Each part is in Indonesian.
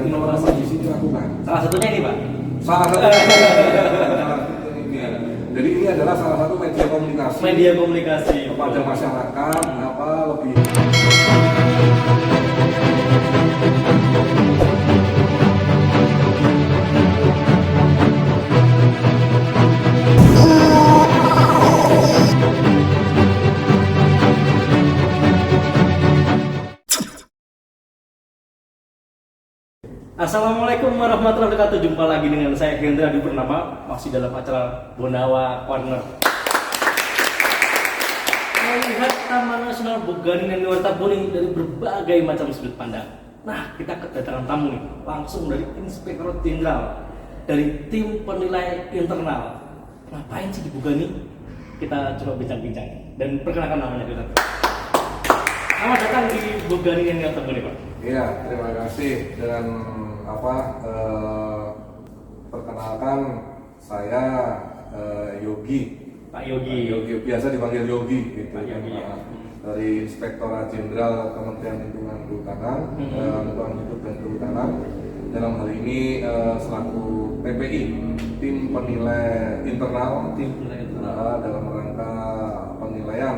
yang pertama di sini lakukan. Salah satunya ini Pak. Salah satu ini. Jadi ini adalah salah satu media komunikasi. Media komunikasi kepada masyarakat apa lebih. Assalamualaikum warahmatullahi wabarakatuh. Jumpa lagi dengan saya Hendra Adi Purnama, masih dalam acara Bonawa Corner. Melihat Taman Nasional Bogani dan Wartaboni dari berbagai macam sudut pandang. Nah, kita kedatangan tamu nih, langsung dari Inspektorat Jenderal, dari tim penilai internal. Ngapain sih di Bogani? Kita coba bincang-bincang dan perkenalkan namanya kita. Selamat datang di Bogani dan Wartaboni, Pak. Iya, terima kasih. Dengan perkenalkan saya Yogi. Pak Yogi. Yogi biasa dipanggil Yogi gitu. Pak Yogi, ya. Dari Inspektorat Jenderal Kementerian Lingkungan Kehutanan, Lingkungan Hidup dan Kehutanan. Dalam hal ini selaku PPI, tim penilai internal, dalam rangka penilaian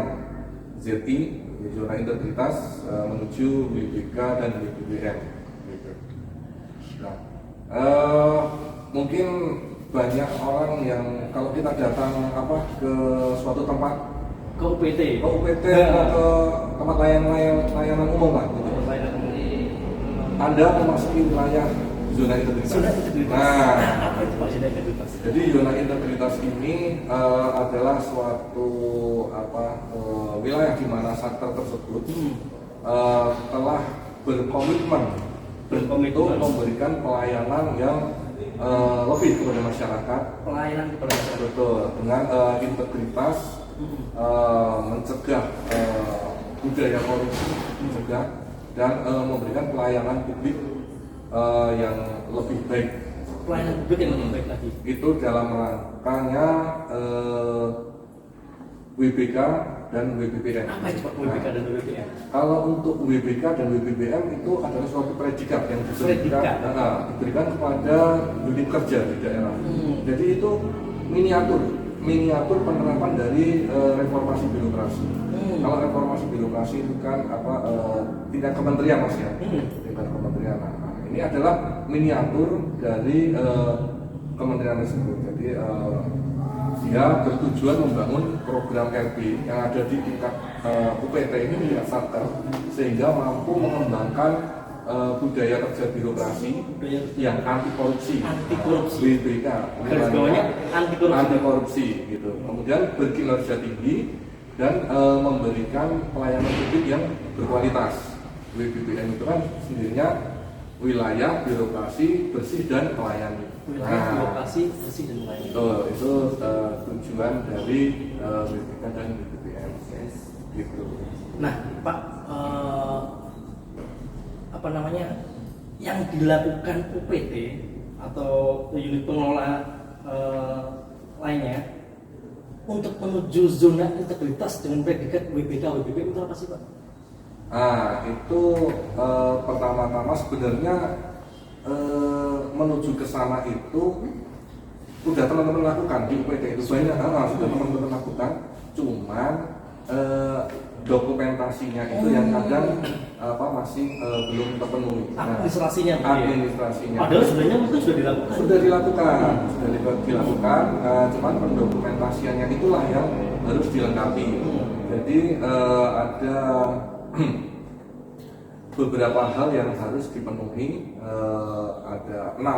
ZI, zona integritas menuju WBK dan WBBM. Gitu. Nah, mungkin banyak orang yang kalau kita datang ke suatu tempat, Ke UPT. atau tempat layanan umum lah, gitu. Anda memasuki wilayah zona integritas. Nah, apa itu Pak zona integritas? jadi zona integritas ini adalah suatu wilayah di mana sektor tersebut telah berkomitmen untuk memberikan pelayanan yang lebih kepada masyarakat. Pelayanan kepada masyarakat. Betul, dengan integritas, mencegah budaya korupsi, mencegah dan memberikan pelayanan publik yang lebih baik. Pelayanan publik yang lebih baik lagi. Itu dalam rangkanya WBK dan WBBM. Apa itu Pak WBK dan WBBM? Kalau untuk WBK dan WBBM itu adalah suatu predikat yang diberikan kepada unit kerja di daerah. Jadi itu miniatur penerapan dari reformasi birokrasi. Kalau reformasi birokrasi itu kan tingkat kementerian Mas ya, tingkat kementerian. Nah, ini adalah miniatur dari kementerian tersebut. Jadi dia bertujuan membangun program RB yang ada di tingkat UPT ini tingkat satker, sehingga mampu mengembangkan budaya kerja birokrasi yang anti korupsi, WBK, anti korupsi gitu. Kemudian berkinerja tinggi dan memberikan pelayanan publik yang berkualitas. WBBM itu kan sendirinya wilayah birokrasi bersih dan melayani. Wilayah birokrasi bersih dan melayani. Itu tujuan dari WBK dan WBBM gitu. Nah, Pak, yang dilakukan UPT atau unit pengelola lainnya untuk menuju zona integritas dengan predikat WBK WBBM itu apa sih Pak? Itu pertama-tama sebenarnya menuju ke sana itu sudah teman-teman lakukan di UPT itu banyak, sudah teman-teman lakukan, cuman dokumentasinya itu yang kadang masih belum terpenuhi. Administrasinya. Padahal sebenarnya mungkin sudah dilakukan. Sudah dilakukan, cuman pendokumentasiannya itulah yang harus dilengkapi. Jadi ada beberapa hal yang harus dipenuhi. Ada 6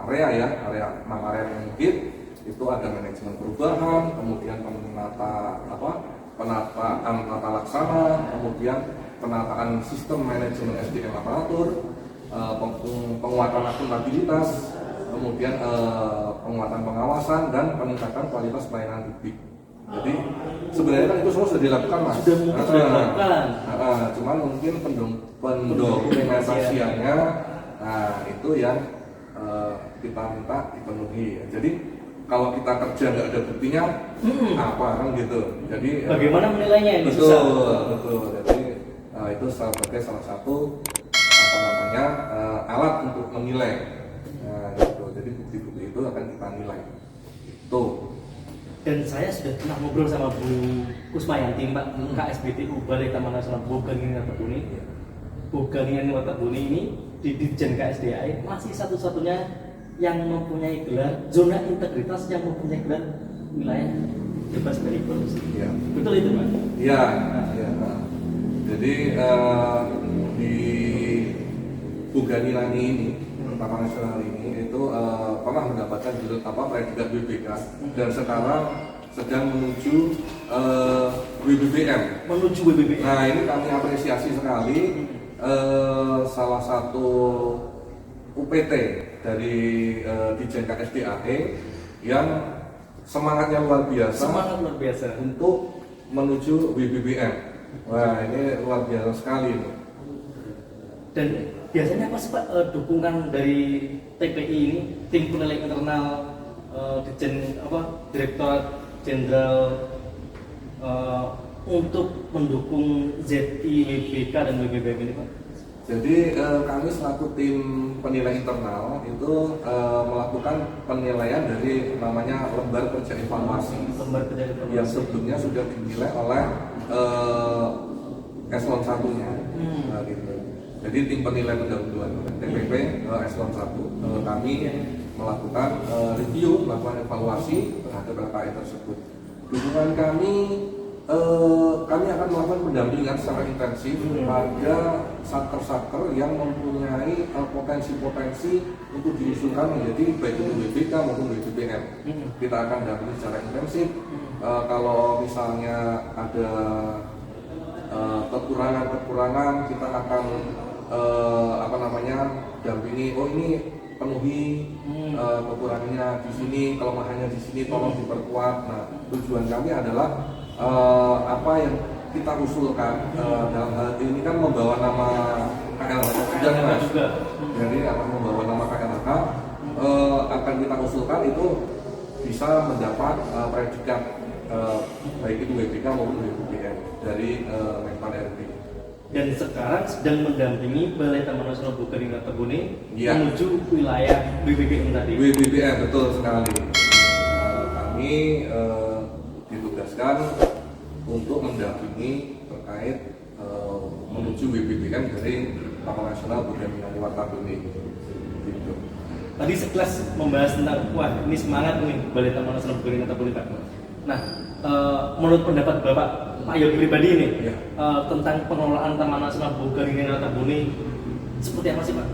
area yang mungkin itu ada manajemen perubahan, kemudian penataan tata laksana, kemudian penataan sistem manajemen SDM aparatur, penguatan akuntabilitas, kemudian penguatan pengawasan dan peningkatan kualitas pelayanan publik. Jadi sebenarnya kan itu semua sudah dilakukan Mas. Sudah dilakukan. Cuman mungkin pendokumentasiannya itu yang kita minta dipenuhi. Jadi kalau kita kerja nggak ada buktinya, apa kan gitu. Jadi bagaimana menilainya ini? Betul. Jadi itu sebagai salah satu menilai. Nah, gitu. Jadi bukti-bukti itu akan kita nilai. Itu. Dan saya sudah pernah ngobrol sama Bu Kusmayanti, Pak, KSBTU Balai Taman Nasional Bogani Watabuni. Bogani Watabuni ini di Ditjen KSDAI masih satu-satunya yang mempunyai gelar zona integritas yang mempunyai gelar wilayah bebas dari korupsi. Ya. Betul itu, Pak? Iya. Ya. Jadi di Buganilani ini, Taman Nasional ini itu pernah mendapatkan predikat BBK dan sekarang sedang menuju WBBM. Menuju WBBM. Nah, ini kami apresiasi sekali. Salah satu UPT dari Ditjen KSDAE yang semangatnya luar biasa. Semangat luar biasa untuk menuju WBBM. Wah, ini luar biasa sekali nih. Dan biasanya apa sih Pak dukungan dari TPI ini, tim penilai internal Direktorat Jenderal untuk mendukung ZI, WBK dan WBBM ini Pak? Jadi kami selaku tim penilai internal itu melakukan penilaian dari namanya lembar kerja evaluasi. Lembar kerja evaluasi yang sebelumnya sudah dinilai oleh eselon 1-nya. Nah, gitu. Jadi tim penilai pendahuluan TPP eselon 1 kami melakukan review, melakukan evaluasi terhadap LKE tersebut. Dukungan kami akan melakukan pendampingan secara intensif pada satker-satker yang mempunyai potensi-potensi untuk diusulkan menjadi baik itu WBK maupun WBBM. Kita akan dampingi secara intensif. Kalau misalnya ada kekurangan-kekurangan, kita akan dampingi. Oh, ini penuhi kekurangannya di sini, kelemahannya di sini, tolong diperkuat. Nah, tujuan kami adalah apa yang kita usulkan dalam hal ini kan membawa nama KLHK juga, jadi akan membawa nama KLHK akan kita usulkan itu bisa mendapat predikat baik itu WBK maupun WBBM dari Menpan RB. Dan sekarang sedang mendampingi Balai Taman Nasional Bogani Watabuni menuju wilayah WBBM tadi. WBBM betul sekali. Kami ditugaskan untuk mendampingi terkait menuju WBBM dari Taman Nasional Bogani Watabuni. Gitu. Tadi sekelas membahas tentang wah ini semangat nih Balai Taman Nasional Bogani Watabuni Pak. Nah, menurut pendapat Bapak Pak Yogi pribadi ini tentang pengelolaan Taman Nasional Bogani Watabuni seperti apa sih Pak?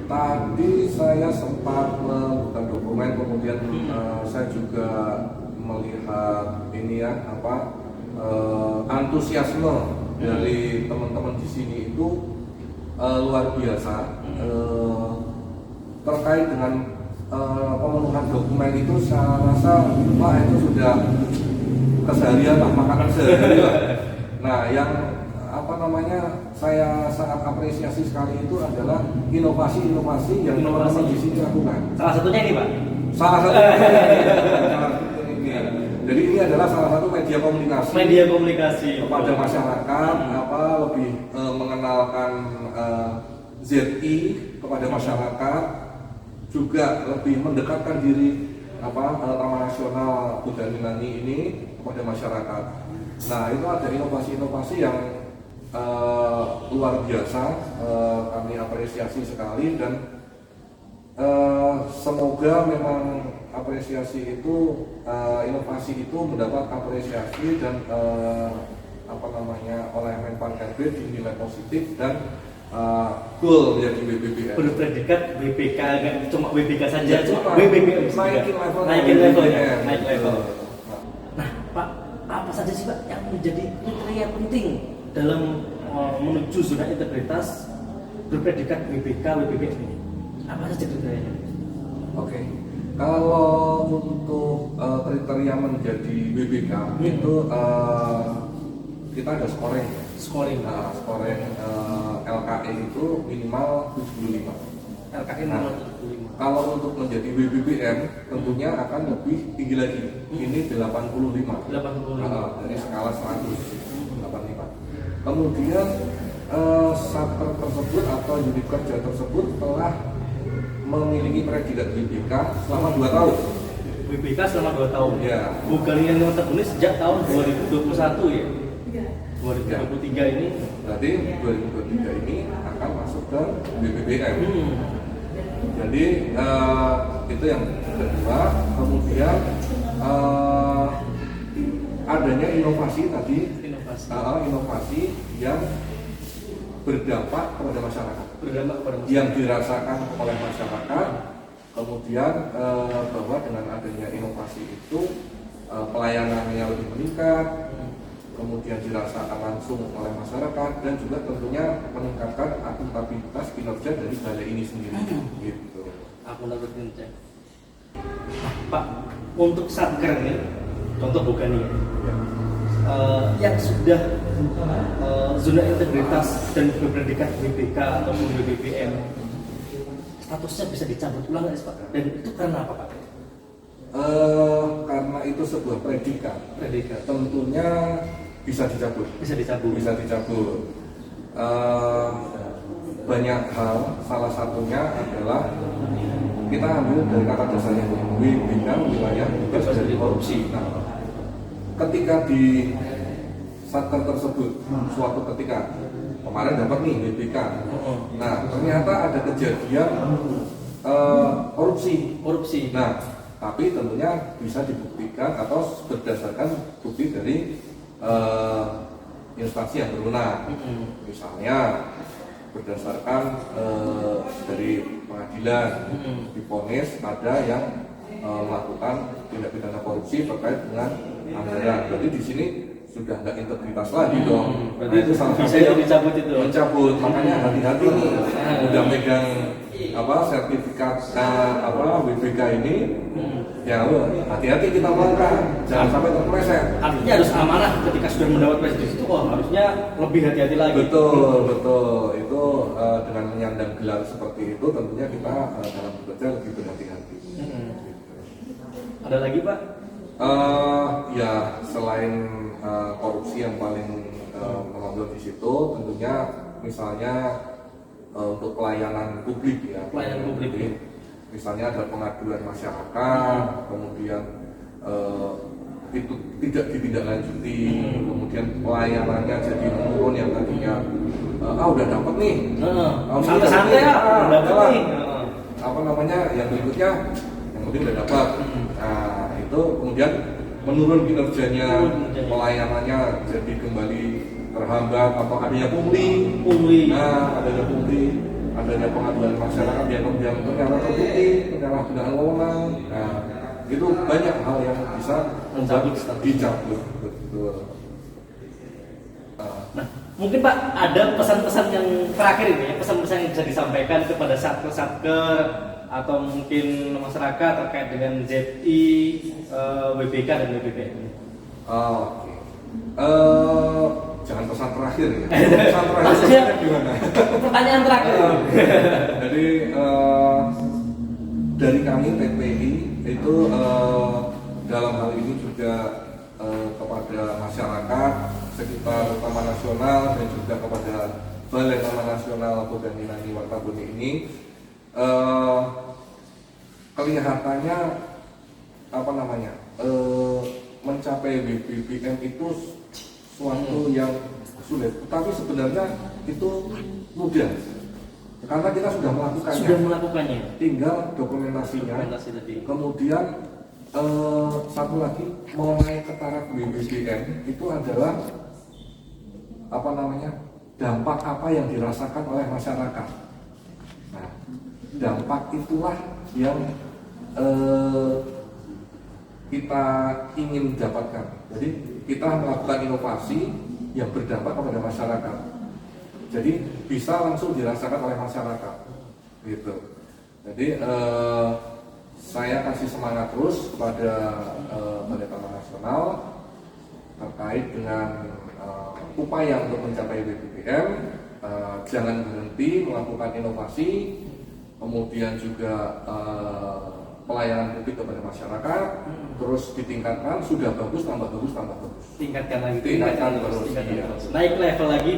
Tadi saya sempat membuka dokumen, kemudian saya juga melihat ini antusiasme dari teman-teman di sini itu luar biasa terkait dengan pemenuhan dokumen itu. Saya rasa wah itu sudah keseharian lah, makanan sehari lah. Nah, yang saya sangat apresiasi sekali itu adalah inovasi-inovasi yang teman-teman di sini lakukan. Salah satunya ini Pak. Salah satunya ini. Jadi ini adalah salah satu media komunikasi. Media komunikasi kepada masyarakat, lebih mengenalkan ZI kepada masyarakat, juga lebih mendekatkan diri Taman Nasional Buganilani ini kepada masyarakat. Nah, itu ada inovasi-inovasi yang luar biasa, kami apresiasi sekali dan semoga memang apresiasi itu, inovasi itu mendapat apresiasi dan oleh Menpan RB dinilai positif dan goal menjadi WBBM. Berpredikat WBK, nggak cuma WBK saja, cuma WBBM naikin level. Nah, Pak, apa saja sih Pak yang menjadi kriteria penting dalam menuju zona integritas berpredikat WBK, WBBM ini? Apa saja kriterianya? Oke. Kalau untuk kriteria menjadi WBK itu kita ada scoring. Nah, scoring LKE itu minimal 75. LKE minimal 75. Kalau untuk menjadi WBBM tentunya akan lebih tinggi lagi. Ini 85. 85. Dari skala 100. 85. Kemudian satker tersebut atau unit kerja tersebut telah memiliki predikat WBK selama 2 tahun. WBK selama 2 tahun. Ya. Bukan yang terpenuhi sejak tahun 2021 ya. 2023 ini. Berarti 2023 ini akan masuk ke BPBM. Jadi itu yang kedua. Kemudian adanya inovasi tadi, inovasi yang berdampak kepada masyarakat, yang dirasakan oleh masyarakat. Kemudian bahwa dengan adanya inovasi itu pelayanannya lebih meningkat, kemudian dirasakan langsung oleh masyarakat, dan juga tentunya meningkatkan akuntabilitas kinerja dari balai ini sendiri. Gitu. Akuntabilitas. Pak, untuk satker ini, contoh bukan ini, yang sudah zona integritas dan berpredikat WBK ataupun BPBM, statusnya bisa dicabut ulang nggak sih Pak? Dan itu karena apa Pak? Karena itu sebuah predikat. Tentunya bisa dicabut. Bisa dicabut. Banyak hal, salah satunya adalah kita ambil dari kata dasarnya WBK, wilayah bebas dari korupsi. Nah, ketika di satker tersebut suatu ketika kemarin dapat nih WBK, nah ternyata ada kejadian korupsi. Nah, tapi tentunya bisa dibuktikan atau berdasarkan bukti dari instansi yang berwenang. Misalnya berdasarkan dari pengadilan divonis ada yang melakukan tindak pidana korupsi terkait dengan anggaran. Berarti di sini sudah nggak integritas lagi dong. Berarti itu salah satu yang mencabut. Makanya hati-hati nih, udah megang sertifikat WBK ini, ya hati-hati kita melangkah, jangan sampai terpeleset. Artinya harus amanah ketika sudah mendapat presiden itu, harusnya lebih hati-hati lagi. Betul. Itu dengan menyandang gelar seperti itu, tentunya kita dalam bekerja lebih berhati-hati. Ada lagi Pak? Ya selain korupsi yang paling menonjol di situ, tentunya misalnya untuk pelayanan publik ya. Pelayanan publik. Misalnya ada pengaduan masyarakat, kemudian itu tidak ditindaklanjuti, kemudian pelayanannya jadi menurun yang tadinya udah dapat nih, santai ya, dapat nih. Yang berikutnya yang penting udah dapat. Nah itu kemudian menurun kinerjanya, pelayanannya jadi kembali terhambat atau adanya pungli. Nah adanya pungli, adanya pengaduan masyarakat yang kemudian ternyata terbukti penyalahgunaan wewenang. Nah itu banyak hal yang bisa dicabut. Betul. Nah mungkin Pak ada pesan-pesan yang terakhir ini ya, pesan-pesan yang bisa disampaikan kepada satker atau mungkin masyarakat terkait dengan ZI, WBK dan WBBM. Oke. Jangan pesan terakhir ya. Pesan terakhir gimana? Pertanyaan terakhir. Jadi dari kami TPI itu dalam hal ini juga kepada masyarakat sekitar Taman Nasional dan juga kepada Balai Taman Nasional Boganinani Wartabone ini kelihatannya mencapai BPBM itu suatu yang sulit, tapi sebenarnya itu mudah karena kita sudah melakukannya. Tinggal dokumentasinya. Kemudian satu lagi mengenai ketaraf BPBM itu adalah dampak apa yang dirasakan oleh masyarakat. Nah, dampak itulah yang kita ingin dapatkan. Jadi kita melakukan inovasi yang berdampak kepada masyarakat. Jadi bisa langsung dirasakan oleh masyarakat, gitu. Jadi saya kasih semangat terus kepada Balai Taman Nasional terkait dengan upaya untuk mencapai BPBM. Jangan berhenti melakukan inovasi, kemudian juga pelayanan publik kepada masyarakat, terus ditingkatkan. Sudah bagus, tambah bagus. Tingkatkan lagi. Tingkatkan terus. Naik level lagi.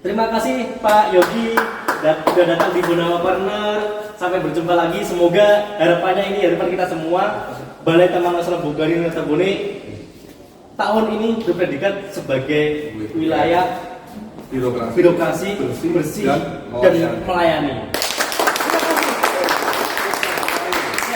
Terima kasih Pak Yogi sudah datang di Gunawan Partner. Sampai berjumpa lagi. Semoga harapan kita semua Balai Taman Nasional Bogani Tirtabone tahun ini berpredikat sebagai wilayah birokrasi bersih dan melayani.